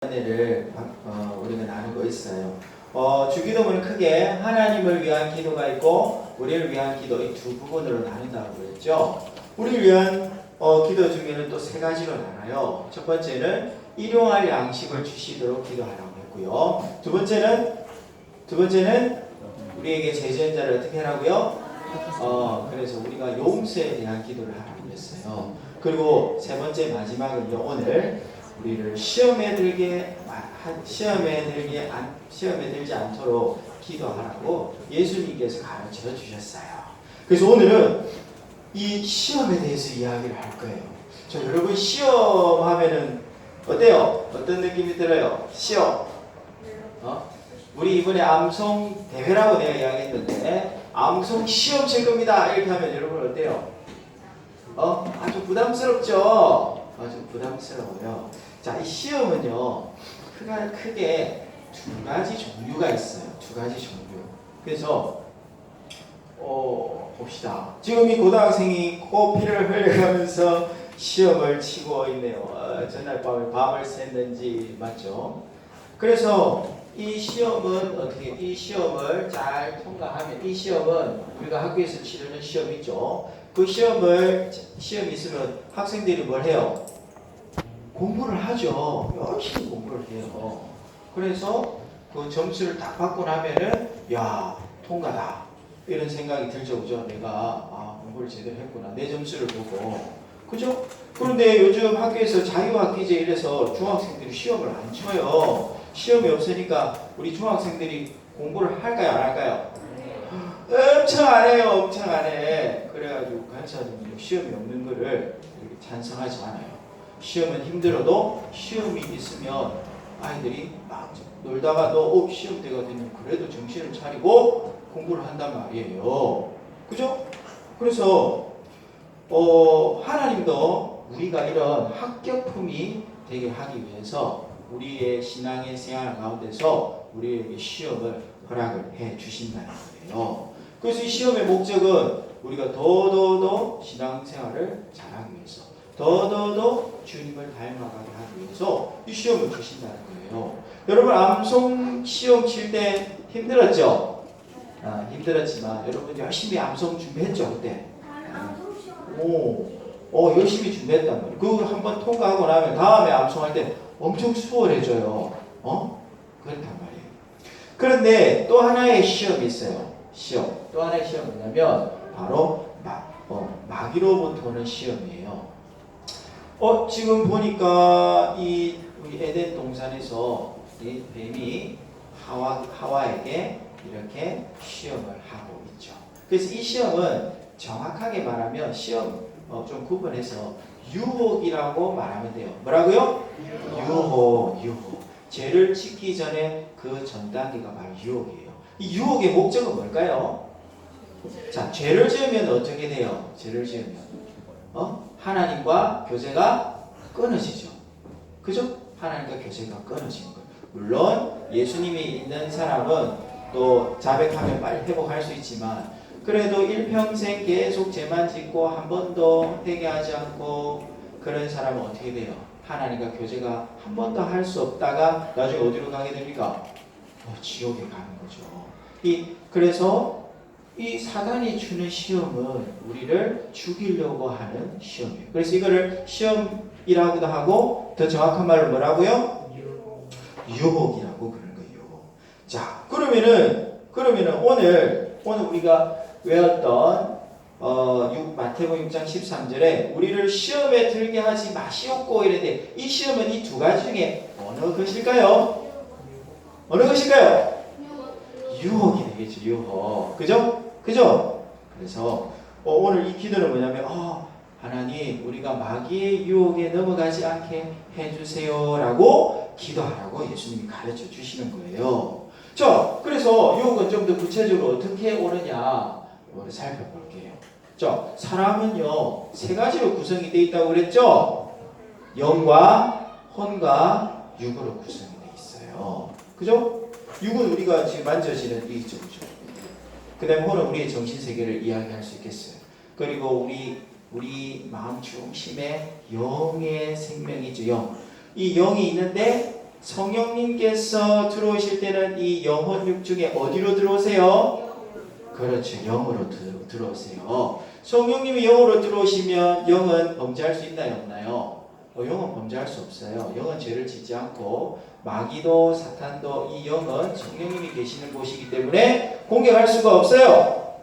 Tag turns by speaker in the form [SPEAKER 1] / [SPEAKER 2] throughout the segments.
[SPEAKER 1] 은혜를 우리가 나누고 있어요. 주기도문은 크게 하나님을 위한 기도가 있고 우리를 위한 기도 이 두 부분으로 나눈다고 그랬죠. 우리를 위한 기도 중에는 또 세 가지로 나눠요. 첫 번째는 일용할 양식을 주시도록 기도하라고 했고요. 두 번째는 우리에게 죄 지은 자를 어떻게 하라고요? 그래서 우리가 용서에 대한 기도를 하라고 했어요. 그리고 세 번째 마지막은요, 오늘 우리를 시험에 들지 않도록 기도하라고 예수님께서 가르쳐 주셨어요. 그래서 오늘은 이 시험에 대해서 이야기를 할 거예요. 저 여러분 시험하면은 어때요? 어떤 느낌이 들어요? 시험. 우리 이번에 암송 대회라고 내가 이야기했는데 암송 시험 칠 겁니다. 이렇게 하면 여러분 어때요? 아주 부담스럽죠? 아주 부담스러워요. 자, 이 시험은요, 크게 두 가지 종류가 있어요. 두 가지 종류. 그래서, 봅시다. 지금 이 고등학생이 코피를 흘려가면서 시험을 치고 있네요. 전날 밤을 샜는지, 맞죠? 그래서 이 시험은 이 시험을 잘 통과하면, 이 시험은 우리가 학교에서 치르는 시험이 있죠. 그 시험이 있으면 학생들이 뭘 해요? 공부를 하죠. 열심히 공부를 해요. 그래서 그 점수를 딱 받고 나면은 야, 통과다. 이런 생각이 들죠. 그죠? 내가 공부를 제대로 했구나. 내 점수를 보고. 그죠? 그런데 요즘 학교에서 자유학기제 이래서 중학생들이 시험을 안 쳐요. 시험이 없으니까 우리 중학생들이 공부를 할까요? 안 할까요? 엄청 안 해요. 엄청 안 해. 그래가지고 간사님이 시험이 없는 거를 찬성하지 않아요. 시험은 힘들어도 시험이 있으면 아이들이 막 놀다가도 시험 때가 되면 그래도 정신을 차리고 공부를 한단 말이에요. 그죠? 그래서 하나님도 우리가 이런 합격품이 되게 하기 위해서 우리의 신앙의 생활 가운데서 우리에게 시험을 허락을 해 주신다는 거예요. 그래서 이 시험의 목적은 우리가 더더더 신앙생활을 잘하기 위해서 더더더 주님을 닮아가게 하기 위해서 이 시험을 주신다는 거예요. 여러분 암송 시험 칠 때 힘들었죠? 힘들었지만 여러분 열심히 암송 준비했죠 그때? 열심히 준비했단 말이에요. 그거 한번 통과하고 나면 다음에 암송할 때 엄청 수월해져요. 그렇단 말이에요. 그런데 또 하나의 시험이 있어요. 또 하나의 시험은 뭐냐면 바로 마귀로부터 오는 시험이에요. 지금 보니까 우리 에덴 동산에서 이 뱀이 하와에게 이렇게 시험을 하고 있죠. 그래서 이 시험은 정확하게 말하면 시험 좀 구분해서 유혹이라고 말하면 돼요. 뭐라고요? 유혹. 죄를 짓기 전에 그 전 단계가 바로 유혹이에요. 이 유혹의 목적은 뭘까요? 자, 죄를 지으면 어떻게 돼요? 죄를 지으면 하나님과 교제가 끊어지죠. 그죠? 하나님과 교제가 끊어지는 거예요. 물론 예수님이 있는 사람은 또 자백하면 빨리 회복할 수 있지만 그래도 일평생 계속 죄만 짓고 한 번도 회개하지 않고 그런 사람은 어떻게 돼요? 하나님과 교제가 한 번도 할 수 없다가 나중에 어디로 가게 됩니까? 지옥에 가는 거죠. 그래서 이 사단이 주는 시험은 우리를 죽이려고 하는 시험이에요. 그래서 이거를 시험이라고도 하고 더 정확한 말로 뭐라고요? 유혹이라고 그러는 거예요. 유혹. 자, 그러면은 오늘 우리가 외웠던 마태복음 6장 13절에 우리를 시험에 들게 하지 마시옵고 이랬는데 이 시험은 이 두 가지 중에 어느 것일까요? 유혹이 되겠죠. 유혹. 그죠? 그래서 오늘 이 기도는 뭐냐면 하나님 우리가 마귀의 유혹에 넘어가지 않게 해주세요 라고 기도하라고 예수님이 가르쳐 주시는 거예요. 자, 그래서 유혹은 좀 더 구체적으로 어떻게 오느냐 오늘 살펴볼게요. 자, 사람은요 세 가지로 구성이 되어 있다고 그랬죠? 영과 혼과 육으로 구성이 되어 있어요. 그죠? 육은 우리가 지금 만져지는 이 쪽이죠. 그 다음에 혼은 우리의 정신세계를 이야기할 수 있겠어요. 그리고 우리 마음 중심에 영의 생명이죠. 영. 이 영이 있는데 성령님께서 들어오실 때는 이 영혼 육 중에 어디로 들어오세요? 그렇죠. 영으로 들어오세요. 성령님이 영으로 들어오시면 영은 범죄할 수 있나요? 없나요? 영은 범죄할 수 없어요. 영은 죄를 짓지 않고 마귀도 사탄도 이 영은 성령님이 계시는 곳이기 때문에 공격할 수가 없어요.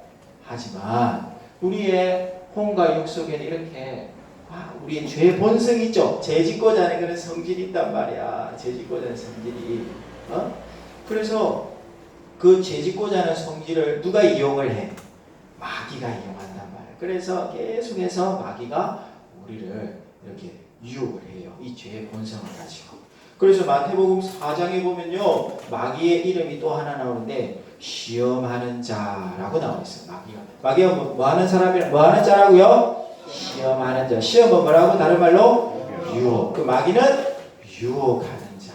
[SPEAKER 1] 하지만 우리의 혼과 육 속에는 이렇게 우리의 죄 본성이 있죠. 죄 짓고자 하는 그런 성질이 있단 말이야. 죄 짓고자 하는 성질이. 그래서 그 죄 짓고자 하는 성질을 누가 이용을 해? 마귀가 이용한단 말이야. 그래서 계속해서 마귀가 우리를 이렇게 유혹을 해요. 이 죄의 본성을 가지고. 그래서 마태복음 4장에 보면요, 마귀의 이름이 또 하나 나오는데 시험하는 자라고 나와 있어요. 마귀가 뭐 하는 사람이라 뭐 하는 자라고요? 시험하는 자. 시험은 뭐라고? 다른 말로 유혹. 그 마귀는 유혹하는 자.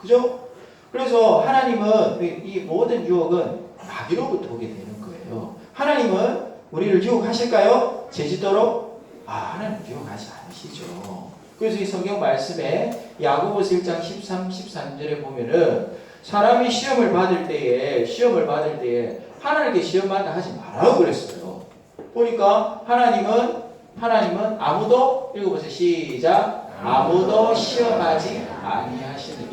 [SPEAKER 1] 그죠? 그래서 하나님은 이 모든 유혹은 마귀로부터 오게 되는 거예요. 하나님은 우리를 유혹하실까요? 죄짓도록? 하나님 유혹하지 않으시죠. 그래서 이 성경 말씀에 야고보서 1장 13, 13절에 보면은 사람이 시험을 받을 때에 하나님께 시험 받다 하지 말라고 그랬어요. 보니까 하나님은 아무도 읽어보세요. 시작. 아무도 시험하지 아니하시는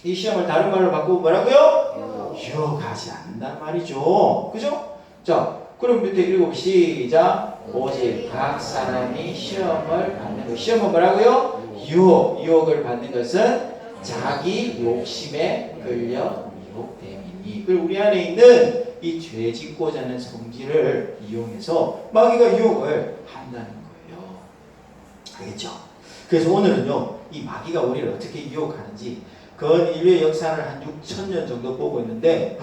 [SPEAKER 1] 이 시험을 다른 말로 바꾸고 뭐라고요? 유혹하지 않는단 말이죠. 그죠? 자, 그럼 밑에 읽어보세요. 시작. 오직 각 사람이 시험을 받는 것. 시험은 뭐라고요? 유혹을 받는 것은 자기 욕심에 끌려 유혹됨이니. 그리고 우리 안에 있는 이 죄 짓고자 하는 성질을 이용해서 마귀가 유혹을 한다는 거예요. 알겠죠? 그래서 오늘은요, 이 마귀가 우리를 어떻게 유혹하는지 그 인류의 역사를 한 6,000년 정도 보고 있는데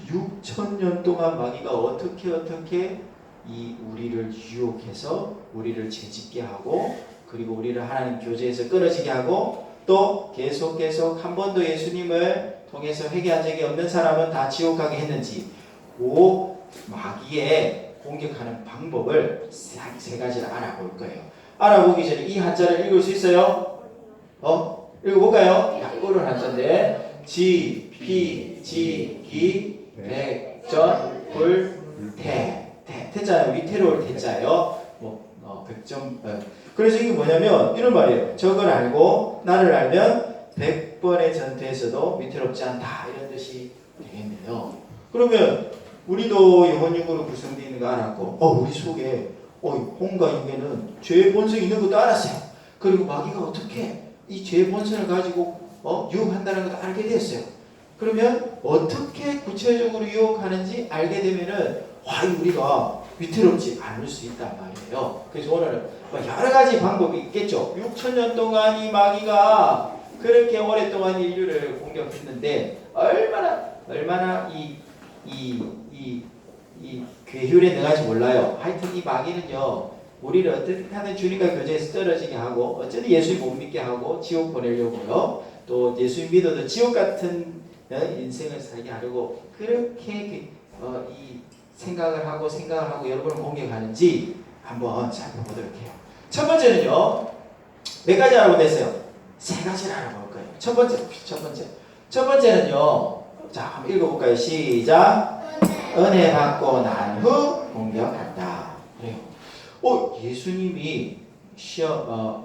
[SPEAKER 1] 6,000년 동안 마귀가 어떻게 이 우리를 유혹해서 우리를 죄짓게 하고 그리고 우리를 하나님 교제에서 끊어지게 하고 또 계속 한 번도 예수님을 통해서 회개한 적이 없는 사람은 다 지옥 가게 했는지 그 마귀의 공격하는 방법을 세 가지를 알아볼 거예요. 알아보기 전에 이 한자를 읽을 수 있어요? 읽어볼까요? 약고른 한자인데 지, 피, 지, 기, 백, 전, 불, 태. 태자는 위태로울 태자예요. 백점. 그래서 이게 뭐냐면 이런 말이에요. 적을 알고 나를 알면 100번의 전투에서도 위태롭지 않다. 이런 뜻이 되겠네요. 그러면 우리도 영혼육으로 구성되어 있는 거 알았고 우리 속에 혼과 육에는 죄의 본성이 있는 것도 알았어요. 그리고 마귀가 어떻게 이 죄의 본성을 가지고 유혹한다는 것도 알게 됐어요. 그러면 어떻게 구체적으로 유혹하는지 알게 되면은 우리가 위태롭지 않을 수 있단 말이에요. 그래서 오늘은 여러 가지 방법이 있겠죠. 6,000년 동안 이 마귀가 그렇게 오랫동안 인류를 공격했는데 얼마나 이 괴율에 능하지 몰라요. 하여튼 이 마귀는요, 우리를 어떻게 하든 주님과 교제에서 떨어지게 하고 어쨌든 예수님 못 믿게 하고 지옥 보내려고요. 또 예수님 믿어도 지옥 같은 인생을 살게 하려고 그렇게 이 생각을 하고 여러분을 공격하는지 한번 살펴보도록 해요. 첫 번째는요, 몇 가지 알아보고 있어요? 세 가지를 알아볼 거예요. 첫 번째는요, 자, 한번 읽어볼까요? 시작. 은혜 받고 난 후 공격한다. 그래요. 예수님이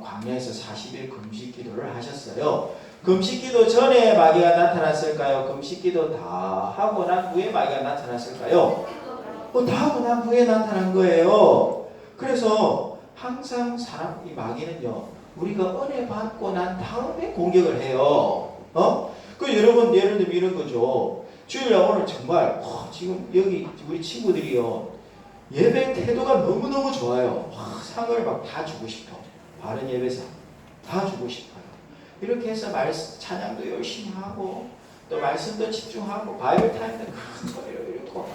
[SPEAKER 1] 광야에서 40일 금식기도를 하셨어요. 금식기도 전에 마귀가 나타났을까요? 금식기도 다 하고 난 후에 마귀가 나타났을까요? 다 하고 난 후에 나타난 거예요. 그래서 항상 이 마귀는요, 우리가 은혜 받고 난 다음에 공격을 해요. 여러분 예를 들면 이런 거죠. 주일날 오늘 정말 지금 여기 우리 친구들이요, 예배 태도가 너무너무 좋아요. 상을 막 다 주고 싶어. 바른 예배상 다 주고 싶어요. 이렇게 해서 찬양도 열심히 하고 또 말씀도 집중하고 바이블 타임도 큰 소리로 읽고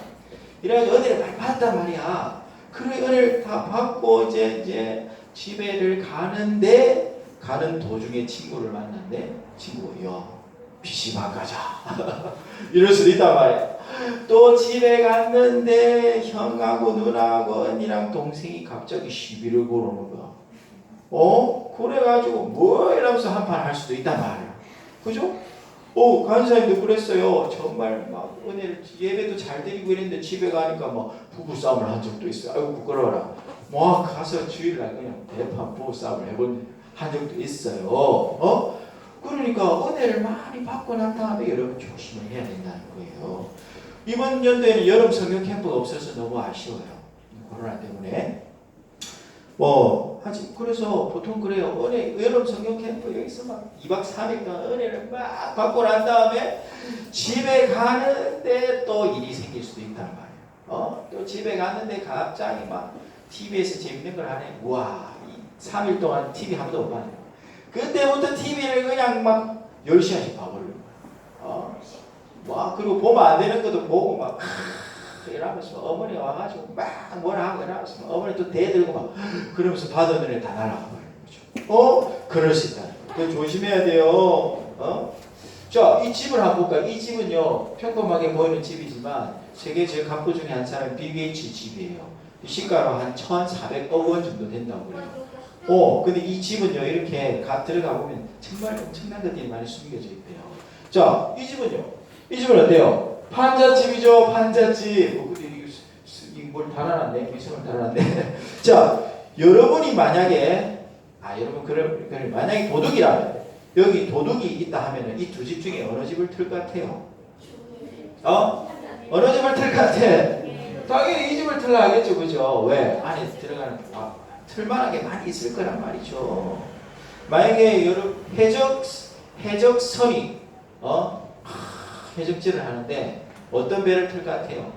[SPEAKER 1] 이래가지고 은혜를 많이 받았단 말이야. 그 은혜를 다 받고 이제 집에를 가는 도중에 친구를 만났는데 친구가 PC방 가자 이럴 수도 있단 말이야. 또 집에 갔는데 형하고 누나하고 언니랑 동생이 갑자기 시비를 걸어오는 거야. 그래가지고 뭐 이러면서 한판 할 수도 있단 말이야. 그죠? 간사님도 그랬어요. 정말 막 은혜를 예배도 잘 드리고 이랬는데 집에 가니까 막 부부 싸움을 한 적도 있어요. 아이고 부끄러워라. 뭐 가서 주일날 그냥 대판 부부 싸움을 한 적도 있어요. 그러니까 은혜를 많이 받고 난 다음에 여러분 조심을 해야 된다는 거예요. 이번 연도에는 여름 성경 캠프가 없어서 너무 아쉬워요. 코로나 때문에. 그래서 보통 그래요. 여름 성경 캠프 여기서 막 2박 3일 동안 은혜를 막 받고 난 다음에 집에 가는데 또 일이 생길 수도 있단 말이에요. 또 집에 갔는데 갑자기 막 TV에서 재밌는 걸 하네. 우와, 3일 동안 TV 한 번도 못 봤네요. 그때부터 TV를 그냥 막 10시간씩 봐버리는 거예요. 그리고 보면 안 되는 것도 보고 막 이러면서 어머니가 와가지고 막 뭐라 하고 이러면서 어머니 또 대들고 막 그러면서 받은 은혜 다 날아가 버리는 거죠. 그럴 수 있다. 그 조심해야 돼요. 자, 이 집을 한번 볼까요? 이 집은요, 평범하게 보이는 집이지만 세계 제일 갑부 중에 한 사람이 빌 게이츠 집이에요. 시가로 한 1,400억 원 정도 된다고 그래요. 근데 이 집은요, 이렇게 들어가 보면 정말 엄청난 것들이 많이 숨겨져 있대요. 자, 이 집은 어때요? 판잣집이죠, 판잣집. 뭘 달아놨네, 미성을 달아놨네. 자, 여러분이 만약에, 여러분, 만약에 도둑이라면, 여기 도둑이 있다 하면은 이 두 집 중에 어느 집을 틀 것 같아요? 어느 집을 틀 것 같아? 당연히 이 집을 틀라 하겠죠, 그죠? 왜? 안에 들어가는, 틀만하게 많이 있을 거란 말이죠. 만약에 여러분, 해적선이, 해적질을 하는데 어떤 배를 틀 것 같아요?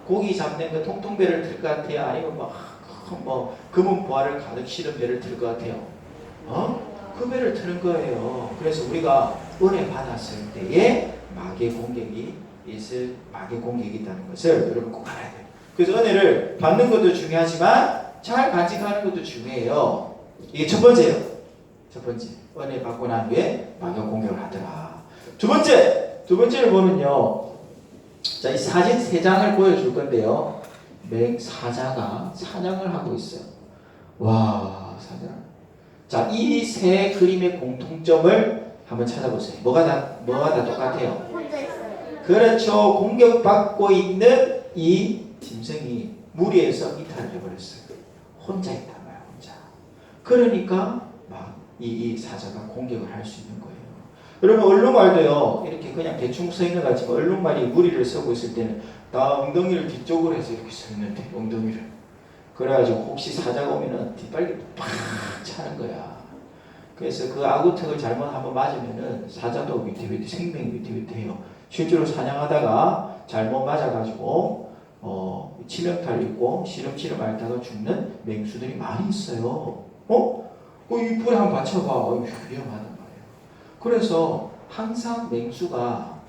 [SPEAKER 1] 고기 잡는 그 통통배를 틀 것 같아요? 아니면 금은 보화를 가득 실은 배를 틀 것 같아요? 그 배를 트는 거예요. 그래서 우리가 은혜 받았을 때에 마귀의 공격이 있다는 것을 여러분 꼭 알아야 돼요. 그래서 은혜를 받는 것도 중요하지만 잘 간직하는 것도 중요해요. 이게 첫 번째, 은혜 받고 난 후에 마귀가 공격을 하더라. 두 번째를 보면요. 자, 이 사진 3장을 보여줄 건데요. 사자가 사냥을 하고 있어요. 와, 사자. 자, 이 세 그림의 공통점을 한번 찾아보세요. 뭐가 다 똑같아요?
[SPEAKER 2] 혼자 있어요.
[SPEAKER 1] 그렇죠. 공격받고 있는 이 짐승이 무리에서 이탈을 해버렸어요. 혼자 있단 말이야, 혼자. 그러니까 막 이 사자가 공격을 할 수 있는 거예요. 여러분, 얼룩말도요, 이렇게 그냥 대충 서 있는 것 같지만 얼룩말이 무리를 서고 있을 때는 다 엉덩이를 뒤쪽으로 해서 이렇게 서 있는데, 엉덩이를. 그래가지고 혹시 사자가 오면은 뒷발이 팍 차는 거야. 그래서 그 아구턱을 잘못 한번 맞으면은 사자도 위태위태, 생명이 위태위태해요. 실제로 사냥하다가 잘못 맞아가지고 치명타를 입고 시름치름 앓다가 죽는 맹수들이 많이 있어요. 이 뿔에 한번 받쳐봐. 위험하단 말이에요. 그래서 항상 맹수가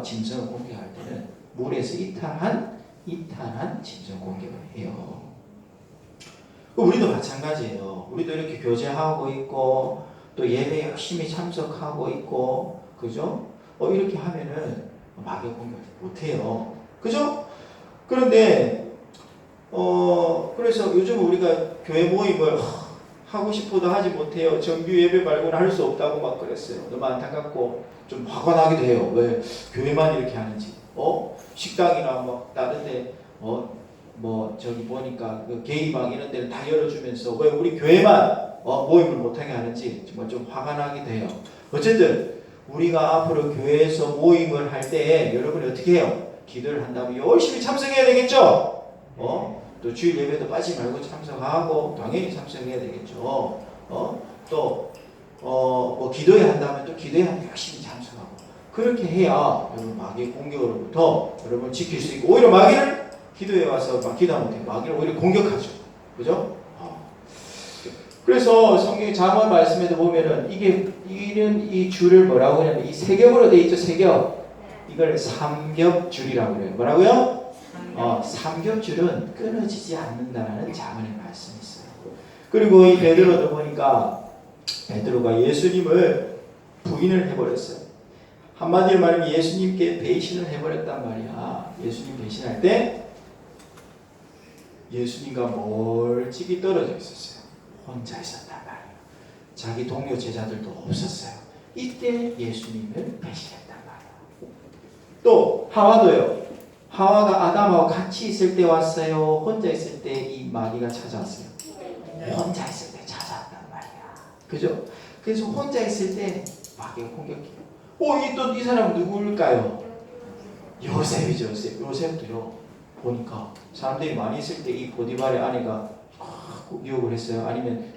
[SPEAKER 1] 짐승을 공격할 때는 물에서 이탈한 짐승 공격을 해요. 우리도 마찬가지예요. 우리도 이렇게 교제하고 있고 또 예배 열심히 참석하고 있고, 그죠? 이렇게 하면은 마귀 공격을 못해요. 그죠? 그런데 그래서 요즘 우리가 교회 모임을 하고 싶어도 하지 못해요. 정규 예배 말고는 할 수 없다고 막 그랬어요. 너무 안타깝고 좀 화가 나기도 해요. 왜 교회만 이렇게 하는지. 식당이나 막 다른데 저기 보니까 그 게이방 이런 데를 다 열어주면서 왜 우리 교회만 모임을 못하게 하는지 정말 좀 화가 나기도 해요. 어쨌든 우리가 앞으로 교회에서 모임을 할 때 여러분이 어떻게 해요? 기도를 한다면 열심히 참석해야 되겠죠? 또 주일 예배도 빠지지 말고 참석하고 당연히 참석해야 되겠죠. 기도해야 한다면 또 기도에 열심히 참석하고, 그렇게 해야 여러분 마귀의 공격으로부터 여러분을 지킬 수 있고, 오히려 마귀를 기도에 와서 막 기도하면 돼요. 마귀를 오히려 공격하죠. 그죠? 그래서 성경 잠언 말씀에도 보면은 이 줄을 뭐라고 하냐면 이 세겹으로 되어 있죠. 세겹. 이걸 삼겹줄이라고 그래요. 뭐라고요? 삼겹줄은 끊어지지 않는다라는 잠언의 말씀이 있어요. 그리고 이 베드로도 보니까 베드로가 예수님을 부인을 해버렸어요. 한마디로 말하면 예수님께 배신을 해버렸단 말이야. 예수님 배신할 때 예수님과 멀찍이 떨어져 있었어요. 혼자 있었단 말이에요. 자기 동료 제자들도 없었어요. 이때 예수님을 배신했단 말이야. 또 하와도요. 하와가 아담하고 같이 있을 때 왔어요? 혼자 있을 때 이 마귀가 찾아왔어요? 혼자 있을 때 찾아왔단 말이야. 그죠? 그래서 혼자 있을 때 마귀가 공격해요. 이 사람은 누구일까요? 요셉이죠. 요셉도요. 보니까 사람들이 많이 있을 때 이 보디발의 아내가 유혹을 했어요? 아니면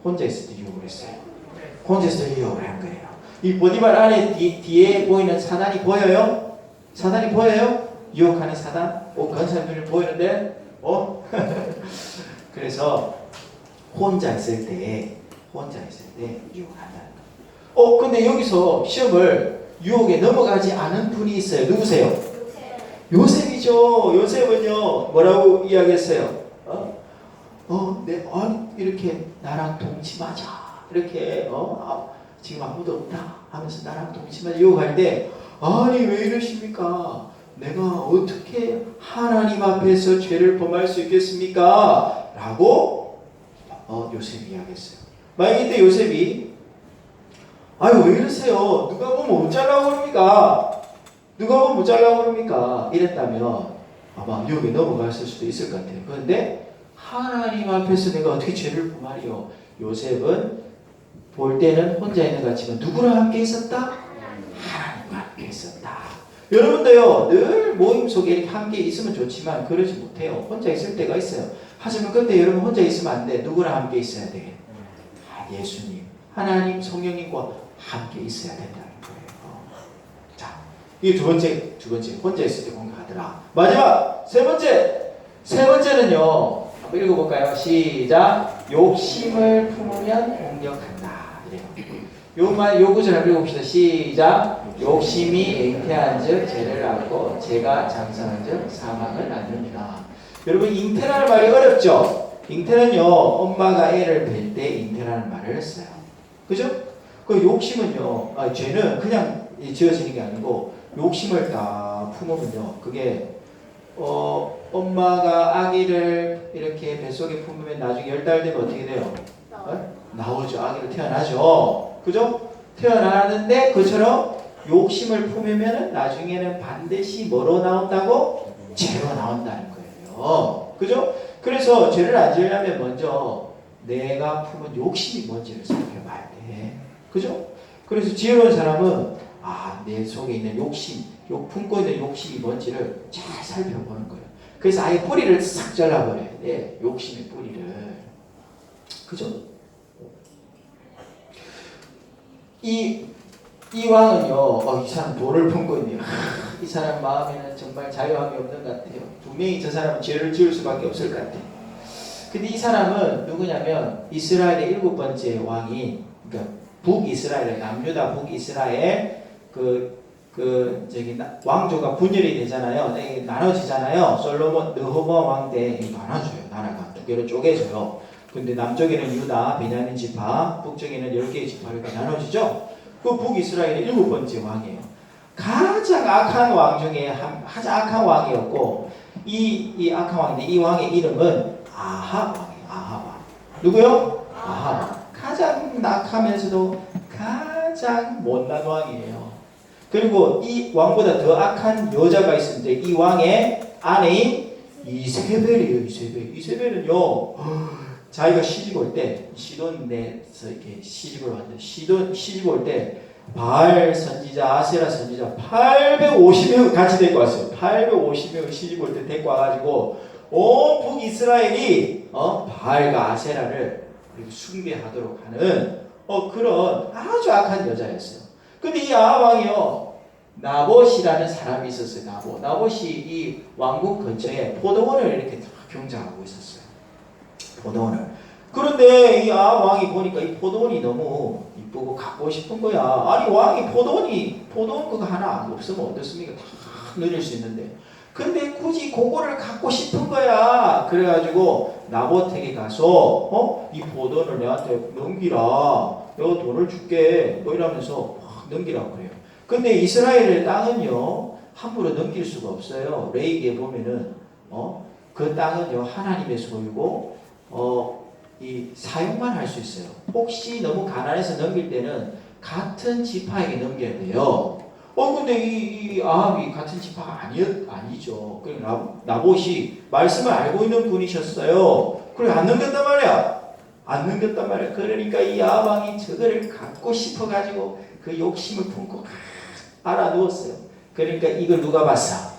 [SPEAKER 1] 혼자 있을 때 유혹을 했어요? 혼자 있을 때 유혹을 한 거예요. 이 보디발 안에 뒤에 보이는 사단이 보여요? 사단이 보여요? 유혹하는 사단? 그런 사람들이 보이는데? 그래서 혼자 있을 때 유혹을 한다는 거예요. 근데 여기서 시험을 유혹에 넘어가지 않은 분이 있어요. 누구세요? 요셉이죠. 요셉은요, 뭐라고 이야기했어요? 이렇게 나랑 동침하자. 이렇게, 지금 아무도 없다 하면서 나랑 동침하자 유혹할 때, 아니, 왜 이러십니까? 내가 어떻게 하나님 앞에서 죄를 범할 수 있겠습니까? 라고, 요셉이 이야기했어요. 만약에 이때 요셉이, 아유, 왜 이러세요? 누가 보면 어쩌려고 그럽니까? 누가 보면 어쩌려고 그럽니까? 이랬다면 아마 유혹에 넘어갔을 수도 있을 것 같아요. 그런데 하나님 앞에서 내가 어떻게 죄를 범하리요? 요셉은 볼 때는 혼자 있는 것 같지만 누구랑 함께 있었다? 하나님과 함께 있었다. 여러분도요, 늘 모임 속에 이렇게 함께 있으면 좋지만 그러지 못해요. 혼자 있을 때가 있어요. 하지만 그때 여러분 혼자 있으면 안 돼. 누구랑 함께 있어야 돼? 예수님, 하나님, 성령님과 함께 있어야 된다는 거예요. 자, 이 두 번째 혼자 있을 때 공격하더라. 마지막 세 번째는요. 한번 읽어볼까요? 시작. 욕심을 품으면 공격한다. 요 구절 한번 읽어봅시다. 시작. 욕심이 잉태한즉 죄를 낳고 죄가 장성한즉 사망을 낳느니라. 여러분, 잉태라는 말이 어렵죠? 잉태는요, 엄마가 애를 뵐 때 잉태라는 말을 했어요. 그죠? 그 욕심은요, 죄는 그냥 지어지는 게 아니고 욕심을 다 품으면요, 그게 엄마가 아기를 이렇게 뱃속에 품으면 나중에 10달 되면 어떻게 돼요? 나오죠. 아기로 태어나죠. 그죠? 태어나는데 그처럼 욕심을 품으면 나중에는 반드시 뭐로 나온다고? 죄로 나온다는 거예요. 그죠? 그래서 죄를 안 지으려면 먼저 내가 품은 욕심이 뭔지를 살펴봐야 돼. 그죠? 그래서 지혜로운 사람은 내 속에 있는 욕심, 품고 있는 욕심이 뭔지를 잘 살펴보는 거예요. 그래서 아예 뿌리를 싹 잘라버려야 돼. 욕심의 뿌리를. 그죠? 이 왕은요, 이 사람 돈을 품고 있네요. 이 사람 마음에는 정말 자유함이 없는 것 같아요. 분명히 저 사람은 죄를 지을 수밖에 없을 것 같아요. 근데 이 사람은 누구냐면 이스라엘의 7번째 왕인, 그러니까 북이스라엘, 남유다 북이스라엘 왕조가 분열이 되잖아요. 나눠지잖아요. 솔로몬, 르호보암 왕 때 나눠져요. 나라가 두 개로 쪼개져요. 근데 남쪽에는 유다, 베냐민 지파, 북쪽에는 10개의 지파로 나눠지죠. 그 북이스라엘의 7번째 왕이에요. 가장 악한 왕 중에 가장 악한 왕이었고, 이 악한 왕인데 이 왕의 이름은 아합 왕이에요. 아합 왕. 누구요? 아합 왕. 가장 악하면서도 가장 못난 왕이에요. 그리고 이 왕보다 더 악한 여자가 있었는데 이 왕의 아내인 이세벨이에요. 이세벨은요, 자기가 시집 올 때 시돈에서 이렇게 시집을 왔는데 시집 올 때 바알 선지자, 아세라 선지자 850명 같이 데리고 왔어요. 850명 시집 올 때 데리고 와가지고 온 북이스라엘이 바알과 아세라를 숭배하도록 하는 그런 아주 악한 여자였어요. 근데 이 아합 왕이요, 나봇이라는 사람이 있었어요. 나봇이 이 왕국 근처에 포도원을 이렇게 다 경작하고 있었어요. 포도원을. 그런데 이 아합 왕이 보니까 이 포도원이 너무 이쁘고 갖고 싶은 거야. 아니, 왕이 포도원 그거 하나 없으면 어떻습니까? 다 누릴 수 있는데. 근데 굳이 그거를 갖고 싶은 거야. 그래가지고 나봇에게 가서 이 포도원을 내한테 넘기라. 내가 돈을 줄게. 이러면서 넘기라고 그래요. 근데 이스라엘의 땅은요, 함부로 넘길 수가 없어요. 레위기에 보면은 그 땅은요, 하나님의 소유고 이 사용만 할 수 있어요. 혹시 너무 가난해서 넘길 때는 같은 지파에게 넘겨야 돼요. 근데 이 아합이 같은 지파가 아니죠. 나봇이 말씀을 알고 있는 분이셨어요. 그래, 안 넘겼단 말이야. 안 넘겼단 말이야. 그러니까 이 아합 왕이 저거를 갖고 싶어가지고 그 욕심을 품고 알아누웠어요. 그러니까 이걸 누가 봤어?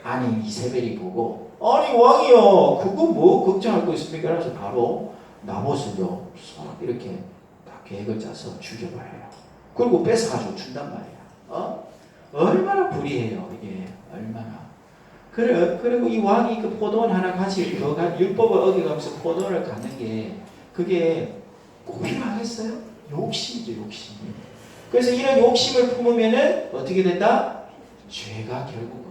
[SPEAKER 1] 아니, 이세벨이 보고, 아니, 왕이요, 그거 뭐 걱정할 거 있습니까? 그래서 바로 나봇을요, 이렇게 다 계획을 짜서 죽여버려요. 그리고 뺏어가지고 준단 말이야. 얼마나 불의해요, 이게. 얼마나. 그리고 이 왕이 그 포도원 하나 같이 율법을 어기가면서 포도원을 가는 게, 그게 꼭 필요하겠어요? 욕심이죠, 욕심. 그래서 이런 욕심을 품으면은 어떻게 된다? 죄가 결국은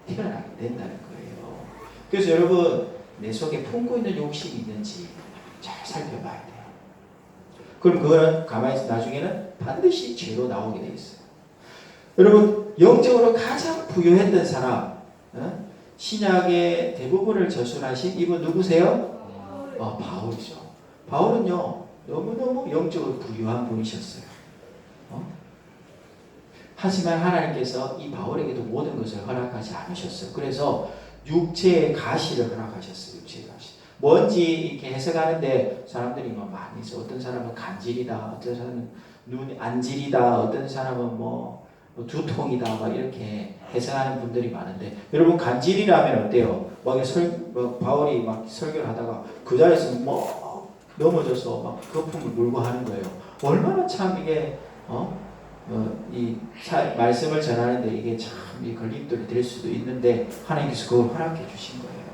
[SPEAKER 1] 태어나게 된다는 거예요. 그래서 여러분, 내 속에 품고 있는 욕심이 있는지 잘 살펴봐야 돼요. 그럼 그거는 가만히 있어 나중에는 반드시 죄로 나오게 돼 있어요. 여러분, 영적으로 가장 부유했던 사람, 신약의 대부분을 저술하신 이분 누구세요? 바울이죠. 바울은요, 너무너무 영적으로 부유한 분이셨어요. 하지만 하나님께서 이 바울에게도 모든 것을 허락하지 않으셨어요. 그래서 육체의 가시를 허락하셨어요. 육체의 가시. 뭔지 이렇게 해석하는데 사람들이 많이 있어. 어떤 사람은 간질이다, 어떤 사람은 눈 안질이다, 어떤 사람은 뭐 두통이다, 막 이렇게 해석하는 분들이 많은데, 여러분, 간질이라면 어때요? 바울이 막 설교를 하다가 그 자리에서 넘어져서 막 거품을 물고 하는 거예요. 얼마나 참 이게 말씀을 전하는데 이게 참 걸림돌이 될 수도 있는데 하나님께서 그걸 허락해 주신 거예요.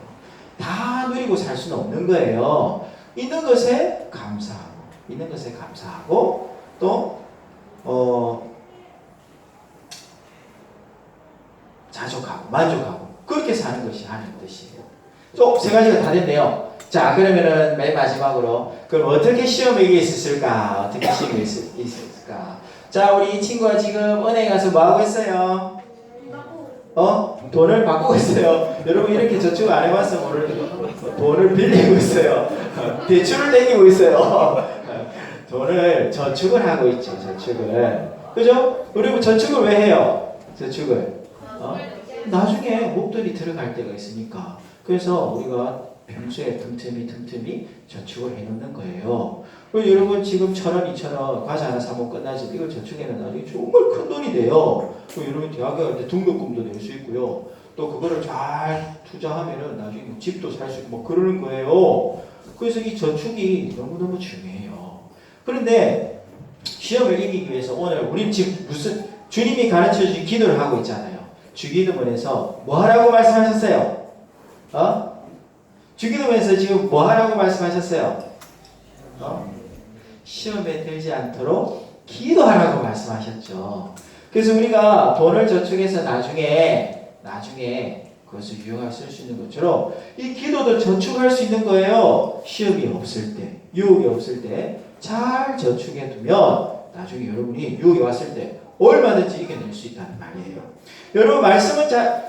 [SPEAKER 1] 다 누리고 살 수는 없는 거예요. 있는 것에 감사하고 또 자족하고 만족하고 그렇게 사는 것이 하나님 뜻이에요. 세 가지가 다 됐네요. 자, 그러면은 맨 마지막으로 그럼 어떻게 시험에 있었을까? 어떻게 시험에 있었을까? 자, 우리 이 친구가 지금 은행에 가서 뭐 하고 있어요? 돈을 바꾸고 있어요. 여러분, 이렇게 저축 안 해봐서 모르는데 돈을 빌리고 있어요. 대출을 땡기고 있어요. 돈을 저축을 하고 있죠. 저축을. 그죠? 그리고 저축을 왜 해요? 저축을. 나중에 목돈이 들어갈 때가 있으니까. 그래서 우리가 평소에 틈틈이 저축을 해놓는 거예요. 그리고 여러분, 지금 1,000원, 2,000원 과자 하나 사면 끝나지, 이걸 저축해는 나중에 정말 큰 돈이 돼요. 여러분, 대학에 갈 때 등록금도 낼 수 있고요. 또 그거를 잘 투자하면은 나중에 집도 살 수 있고 그러는 거예요. 그래서 이 저축이 너무너무 중요해요. 그런데 시험을 이기기 위해서 오늘 우리 지금 주님이 가르쳐 주신 기도를 하고 있잖아요. 주기도문에서 뭐 하라고 말씀하셨어요? 주기도문에서 지금 뭐 하라고 말씀하셨어요? 시험에 들지 않도록 기도하라고 말씀하셨죠. 그래서 우리가 돈을 저축해서 나중에 그것을 유용하게 쓸 수 있는 것처럼 이 기도도 저축할 수 있는 거예요. 시험이 없을 때, 유혹이 없을 때 잘 저축해 두면 나중에 여러분이 유혹이 왔을 때 얼마든지 이겨낼 수 있다는 말이에요. 여러분,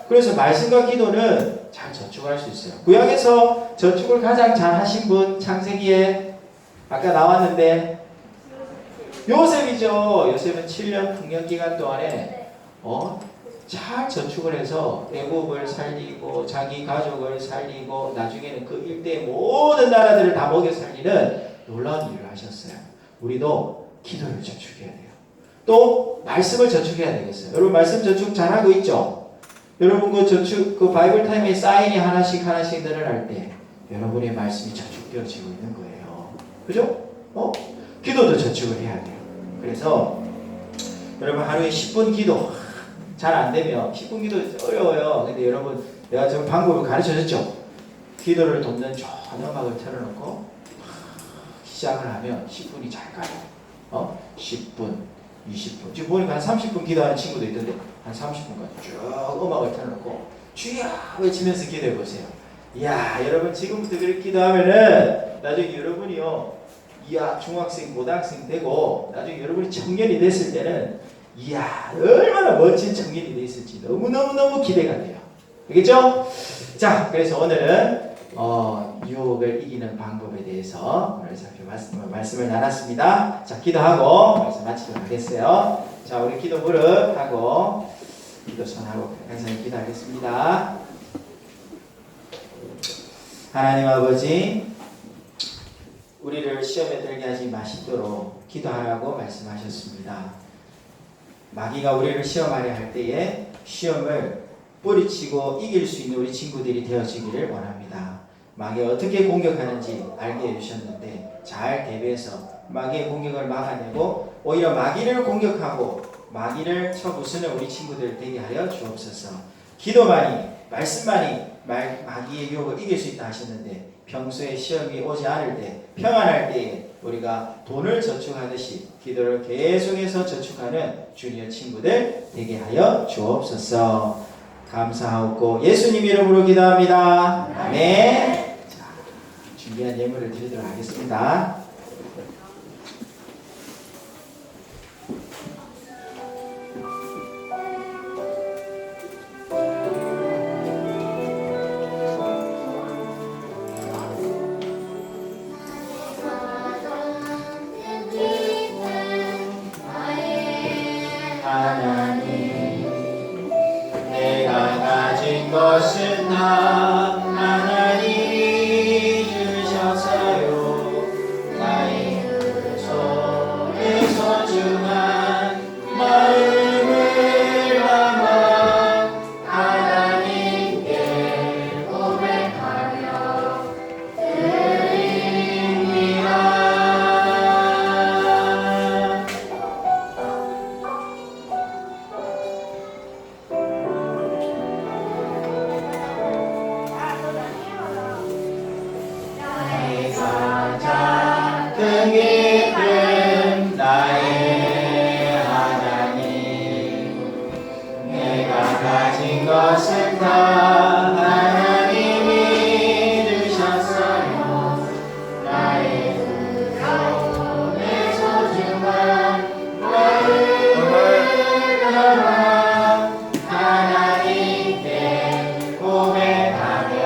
[SPEAKER 1] 그래서 말씀과 기도는 잘 저축할 수 있어요. 구약에서 저축을 가장 잘 하신 분, 창세기에 아까 나왔는데 요셉이죠. 요셉은 7년 풍년 기간 동안에 잘 저축을 해서 애국을 살리고 자기 가족을 살리고 나중에는 그 일대의 모든 나라들을 다 먹여 살리는 놀라운 일을 하셨어요. 우리도 기도를 저축해야 돼요. 또 말씀을 저축해야 되겠어요. 여러분, 말씀 저축 잘하고 있죠? 여러분, 그 바이블 타임에 사인이 하나씩 늘어날 때 여러분의 말씀이 저축되어지고 있는 거예요. 그죠? 기도도 저축을 해야 돼요. 그래서 여러분, 하루에 10분 기도 잘 안 되면 10분 기도 어려워요. 근데 여러분, 내가 지금 방법을 가르쳐 줬죠? 기도를 돕는 좋은 음악을 틀어놓고 시작을 하면 10분이 잘 가요. 10분, 20분. 지금 보니까 한 30분 기도하는 친구도 있던데 한 30분까지 쭉 음악을 틀어놓고 주여 외치면서 기도해 보세요. 이야, 여러분, 지금부터 그렇게 기도하면은 나중에 여러분이요, 중학생, 고등학생 되고 나중에 여러분이 청년이 됐을 때는 이야, 얼마나 멋진 청년이 됐을지 너무너무 기대가 돼요. 알겠죠? 자, 그래서 오늘은 유혹을 이기는 방법에 대해서 오늘 잠시 말씀을 나눴습니다. 자, 기도하고 말씀 마치도록 하겠어요. 자, 우리 기도 무릎 하고 기도 손하고 간절히 기도하겠습니다. 하나님 아버지, 우리를 시험에 들게 하지 마시도록 기도하라고 말씀하셨습니다. 마귀가 우리를 시험하려 할 때에 시험을 뿌리치고 이길 수 있는 우리 친구들이 되어지기를 원합니다. 마귀가 어떻게 공격하는지 알게 해주셨는데 잘 대비해서 마귀의 공격을 막아내고 오히려 마귀를 공격하고 마귀를 쳐부수는 우리 친구들 되게 하여 주옵소서. 기도만이 말씀만이 마귀의 유혹을 이길 수 있다 하셨는데 평소에 시험이 오지 않을 때 평안할 때에 우리가 돈을 저축하듯이 기도를 계속해서 저축하는 주니어 친구들 되게 하여 주옵소서. 감사하고 예수님 이름으로 기도합니다. 아멘. 자, 준비한 예물을 드리도록 하겠습니다.
[SPEAKER 2] 것은 다 하나님이 주셨어요. 나의 손에 소중한 마음을 담아 하나님께 고백하며 드립니다. 깊은 나의 하나님, 내가 가진 것은 다 하나님이 주셨어요. 나의 손에 소중한 마음을 담아 하나님께 고백하며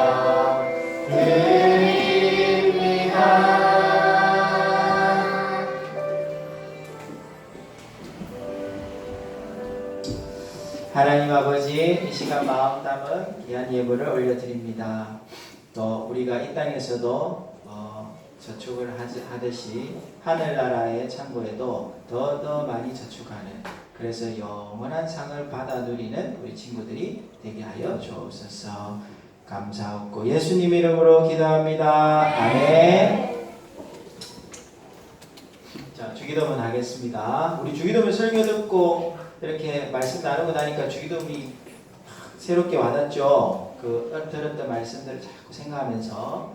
[SPEAKER 2] 드립니다.
[SPEAKER 1] 하나님 아버지, 이 시간 마음 담은 귀한 예물을 올려드립니다. 또 우리가 이 땅에서도 저축을 하듯이 하늘나라의 창고에도 더 많이 저축하는, 그래서 영원한 상을 받아 누리는 우리 친구들이 되게 하여 주옵소서. 감사하고 예수님 이름으로 기도합니다. 아멘. 자, 주기도문 하겠습니다. 우리 주기도문 설교 듣고 이렇게 말씀 나누고 나니까 주기도문이 새롭게 와닿죠. 그 들었던 말씀들을 자꾸 생각하면서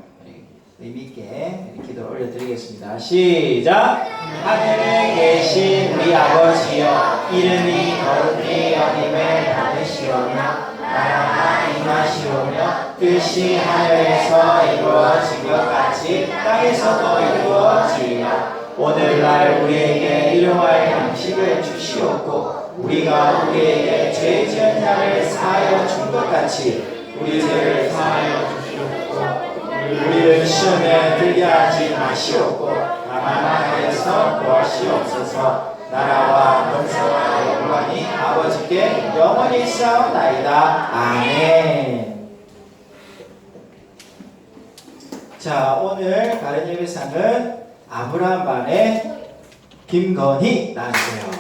[SPEAKER 1] 의미있게 기도를 올려드리겠습니다. 시작! 하늘에 계신 우리 아버지여, 이름이 거룩히 여김을 받으시오며 나라가 임하시오며 뜻이 하늘에서 이루어진 것 같이 땅에서도 이루어지리라. 오늘날 우리에게 일용할 양식을 주시옵고 우리가 우리에게 죄 지은 자를 사하여 준 것 같이 우리 죄를 사하여 주시옵고 우리를 시험에 들게 하지 마시옵고 다만 하나님께서 구하시옵소서. 나라와 권세와 영광이 아버지께 영원히 있사옵나이다. 아멘. 자, 오늘 바른 예배상은 아브라함 반의 김건희 나왔어요.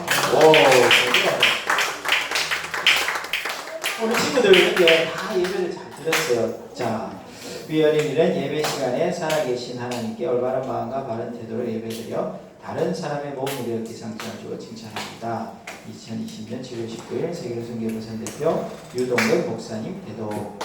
[SPEAKER 1] 우리 친구들 이렇게 다 예배를 잘 드렸어요. 자, 위원님이는 예배 시간에 살아계신 하나님께 올바른 마음과 바른 태도로 예배드려 다른 사람의 몸이 되어 기상천을 주어 칭찬합니다. 2020년 7월 19일 세계로 선교부선 대표 유동백 목사님 대도